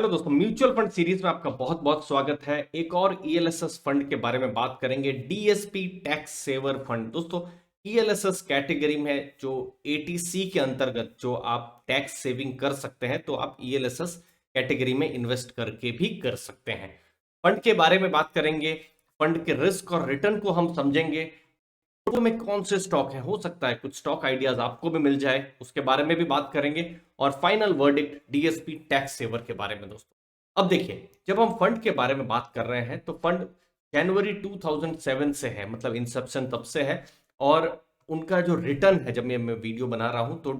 Hello दोस्तों, mutual fund series में आपका बहुत बहुत स्वागत है। एक और ईएलएसएस फंड के बारे में बात करेंगे, डीएसपी टैक्स सेवर फंड। दोस्तों, ईएलएसएस कैटेगरी में जो एटीसी के अंतर्गत जो आप टैक्स सेविंग कर सकते हैं, तो आप ईएलएसएस कैटेगरी में इन्वेस्ट करके भी कर सकते हैं। फंड के बारे में बात करेंगे, फंड के रिस्क और रिटर्न को हम समझेंगे। में कौन से स्टॉक है, हो सकता है कुछ स्टॉक आइडियाज आपको भी मिल जाए, उसके बारे में भी बात करेंगे। और final verdict DSP tax saver के बारे में। दोस्तों, अब देखिए, जब हम फंड के बारे में बात कर रहे हैं तो फंड जनवरी 2007 से है, मतलब इंसेप्शन तब से है। और उनका जो रिटर्न है, जब मैं वीडियो बना रहा हूं तो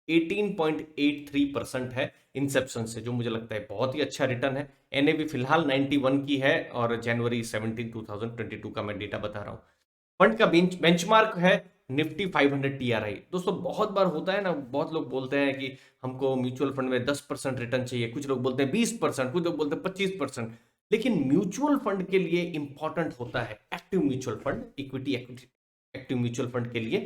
18.83% है इंसेप्शन से, जो मुझे लगता है बहुत ही अच्छा रिटर्न है। एनएवी फिलहाल 91 की है और जनवरी 17 2022 का मैं डेटा बता रहा हूं। फंड का बेंचमार्क है निफ्टी 500 टीआरआई। दोस्तों, बहुत बार होता है ना, बहुत लोग बोलते हैं कि हमको म्यूचुअल फंड में 10% रिटर्न चाहिए, कुछ लोग बोलते हैं 20%, कुछ लोग बोलते हैं 25%। लेकिन म्यूचुअल फंड के लिए इंपॉर्टेंट होता है active mutual fund, equity active mutual fund के लिए,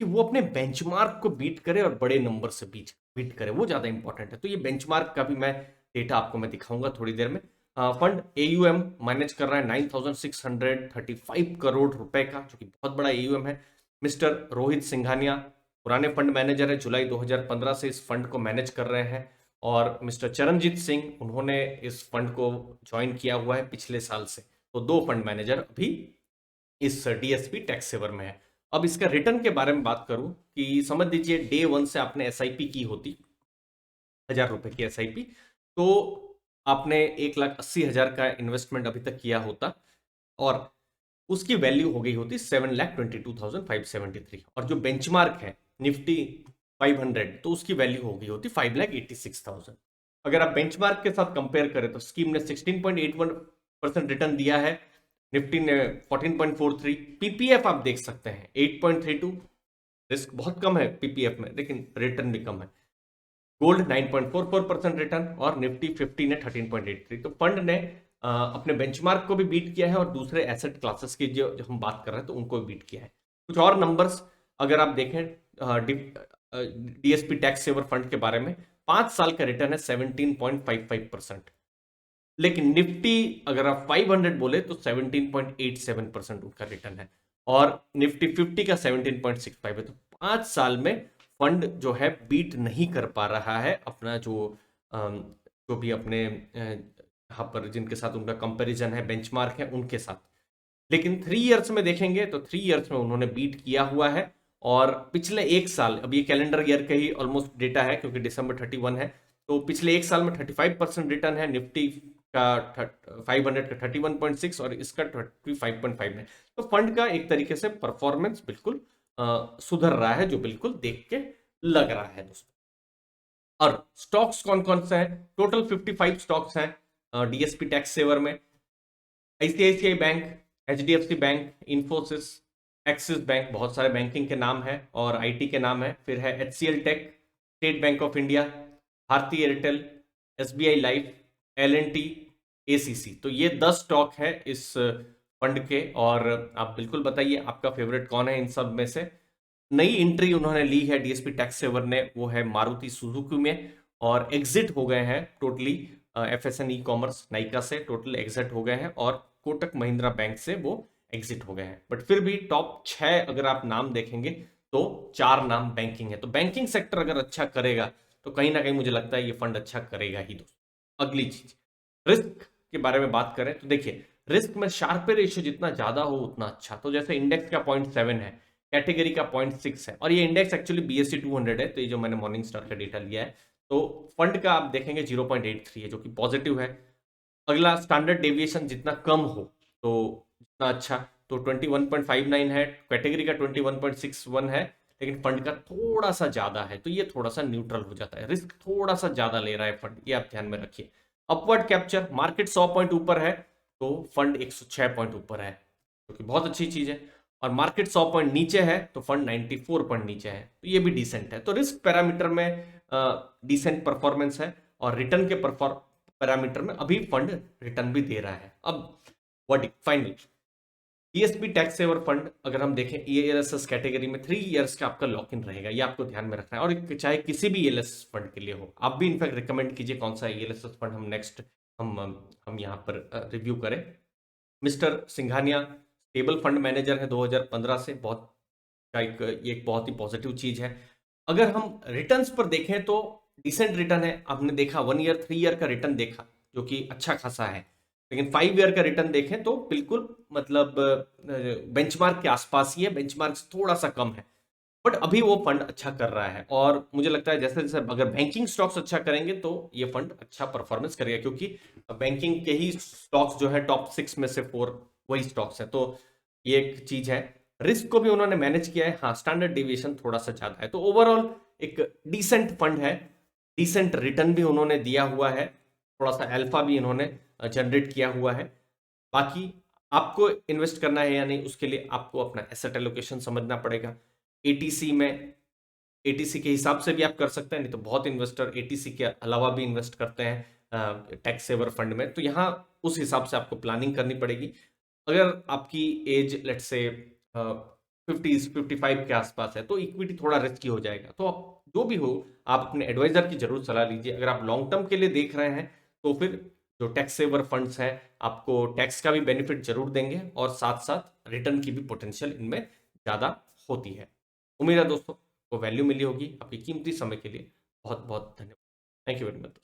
कि वो अपने बेंचमार्क को बीट करे और बड़े नंबर से बीट करे, वो ज्यादा इंपॉर्टेंट है। तो ये बेंचमार्क का भी मैं डेटा आपको मैं दिखाऊंगा थोड़ी देर में। फंड एयूएम मैनेज कर रहा है 9635 करोड़ रुपए का, जो कि बहुत बड़ा एयूएम है। मिस्टर रोहित सिंघानिया पुराने फंड मैनेजर है, जुलाई 2015 से इस फंड को मैनेज कर रहे हैं। और मिस्टर चरणजीत सिंह, उन्होंने इस फंड को ज्वाइन किया हुआ है पिछले साल से। तो दो फंड मैनेजर अभी इस डीएसपी टैक्स सेवर में है। अब इसका रिटर्न के बारे में बात करूं, कि समझ लीजिए डे वन से आपने एसआईपी की होती, 1000 रुपए की एसआईपी, तो आपने 1,80,000 का इन्वेस्टमेंट अभी तक किया होता, और उसकी वैल्यू हो गई होती 7,22,573। और जो बेंचमार्क है निफ्टी 500, तो उसकी वैल्यू हो गई होती 5,86,000। अगर आप बेंचमार्क के साथ कंपेयर करें तो स्कीम ने 16.81% रिटर्न दिया है, निफ्टी ने 14.43, पीपीएफ आप देख सकते हैं 8.32। रिस्क बहुत कम है पीपीएफ में, लेकिन रिटर्न भी कम है। गोल्ड 9.44% रिटर्न, और निफ्टी 50 ने 13.83। तो फंड ने अपने बेंचमार्क को भी बीट किया है, और दूसरे एसेट क्लासेस की जो हम बात कर रहे हैं तो उनको भी बीट किया है। कुछ और नंबर्स अगर आप देखें डीएसपी टैक्स सेवर फंड के बारे में, 5 साल का रिटर्न है 17.55%। लेकिन निफ्टी अगर आप 500 बोले तो 17.87% उनका रिटर्न है, और निफ्टी 50 का 17.65 है। तो 5 साल में फंड जो है बीट नहीं कर पा रहा है अपना जो भी अपने यहाँ पर जिनके साथ उनका कंपैरिजन है, बेंचमार्क है, उनके साथ। लेकिन 3 इयर्स में देखेंगे तो 3 इयर्स में उन्होंने बीट किया हुआ है। और पिछले एक साल, अब ये कैलेंडर ईयर का ही ऑलमोस्ट डेटा है क्योंकि दिसंबर 31 है, तो पिछले एक साल में 35% रिटर्न है। निफ्टी का 500 का 31.6 और इसका 35.5 है। तो फंड का एक तरीके से परफॉर्मेंस बिल्कुल सुधर रहा है, जो बिल्कुल देख के लग रहा है दोस्तों। और स्टॉक्स कौन कौन से हैं? टोटल 55 स्टॉक्स हैं डीएसपी टैक्स सेवर में। ICICI bank, HDFC bank, Infosys, axis bank, बहुत सारे बैंकिंग के नाम है, और आईटी के नाम है। फिर है HCL tech, State Bank of India, Bharti Airtel, SBI life, L and T, ACC. तो ये 10 स्टॉक है इस फंड के। और आप बिल्कुल बताइए आपका फेवरेट कौन है इन सब में से। नई एंट्री उन्होंने ली है डीएसपी टैक्स सेवर ने, वो है मारुति सुजुकी में, और एग्जिट हो गए हैं टोटली। एफएसएन ई कॉमर्स नाइका से टोटल एग्जिट हो गए हैं, और कोटक महिंद्रा बैंक से वो एग्जिट हो गए हैं। बट फिर भी टॉप 6 अगर आप नाम देखेंगे तो 4 नाम बैंकिंग है। तो बैंकिंग सेक्टर अगर अच्छा करेगा तो कहीं ना कहीं मुझे लगता है ये फंड अच्छा करेगा ही दोस्तों। अगली चीज, रिस्क के बारे में बात करें तो देखिए, रिस्क में शार्पे रेशियो जितना ज्यादा हो उतना अच्छा। तो जैसे इंडेक्स का 0.7 है, कैटेगरी का 0.6 है, और ये इंडेक्स एक्चुअली बीएससी 200 है, तो ये जो मैंने मॉर्निंग स्टार का डेटा लिया है। तो फंड का आप देखेंगे 0.83 है, जो कि पॉजिटिव है। अगला, स्टैंडर्ड डेविएशन जितना कम हो तो जितना अच्छा। तो 21.59 है, कैटेगरी का 21.61 है, लेकिन फंड का थोड़ा सा ज्यादा है, तो ये थोड़ा सा न्यूट्रल हो जाता है। रिस्क थोड़ा सा ज्यादा ले रहा है फंड, ये आप ध्यान में रखिए। अपवर्ड कैप्चर, मार्केट 100 पॉइंट ऊपर है तो फंड 106 पॉइंट ऊपर है, जो कि बहुत अच्छी चीज है। और मार्केट 100 पॉइंट नीचे है तो फंड 94 पॉइंट नीचे है, तो ये भी डिसेंट है। तो रिस्क पैरामीटर में डिसेंट परफॉर्मेंस है, और रिटर्न के पैरामीटर में अभी फंड रिटर्न भी दे रहा है। अब verdict final, ESP tax saver fund अगर हम देखें ईएलएसएस कैटेगरी में 3 इयर्स का आपका लॉक इन रहेगा, ये आपको ध्यान में रखना है। और चाहे किसी भी ईएलएसएस फंड के लिए हो, आप भी इनफैक्ट रिकमेंड कीजिए कौन सा ईएलएसएस फंड हम नेक्स्ट हम यहाँ पर रिव्यू करें। Mister Singhania stable fund manager है 2015 से, बहुत ये एक बहुत ही पॉजिटिव चीज है। अगर हम रिटर्न्स पर देखें तो डिसेंट रिटर्न है, आपने देखा 1 ईयर 3 ईयर का रिटर्न देखा जो कि अच्छा खासा है, लेकिन 5 ईयर का रिटर्न देखें तो बिल्कुल मतलब बेंचमार्क के आसपास ही है, बेंचमार्क से थोड़ा सा कम है, बट अभी वो फंड अच्छा कर रहा है। और मुझे लगता है जैसे जैसे अगर बैंकिंग स्टॉक्स अच्छा करेंगे तो ये फंड अच्छा परफॉर्मेंस करेगा, क्योंकि बैंकिंग के ही स्टॉक्स जो है टॉप 6 में से 4 वही स्टॉक्स है, तो ये एक चीज है। रिस्क को भी उन्होंने मैनेज किया है, हाँ स्टैंडर्ड डिविएशन थोड़ा सा ज्यादा है, तो ओवरऑल एक डिसेंट फंड है, डिसेंट रिटर्न भी उन्होंने दिया हुआ है, थोड़ा सा अल्फा भी इन्होंने जनरेट किया हुआ है। बाकी आपको इन्वेस्ट करना है या नहीं, उसके लिए आपको अपना एसेट एलोकेशन समझना पड़ेगा। एटीसी में एटीसी के हिसाब से भी आप कर सकते हैं, नहीं तो बहुत इन्वेस्टर एटीसी के अलावा भी इन्वेस्ट करते हैं टैक्स सेवर फंड में, तो यहाँ उस हिसाब से आपको प्लानिंग करनी पड़ेगी। अगर आपकी एज लेट से 55 के आसपास है तो इक्विटी थोड़ा रिस्की हो जाएगा, तो जो भी हो आप अपने एडवाइजर की जरूर सलाह लीजिए। अगर आप लॉन्ग टर्म के लिए देख रहे हैं तो फिर जो टैक्स सेवर फंड्स हैं आपको टैक्स का भी बेनिफिट जरूर देंगे और साथ साथ रिटर्न की भी पोटेंशियल इनमें ज्यादा होती है। उम्मीद है दोस्तों को वैल्यू मिली होगी। आपकी कीमती समय के लिए बहुत बहुत धन्यवाद। Thank you very much.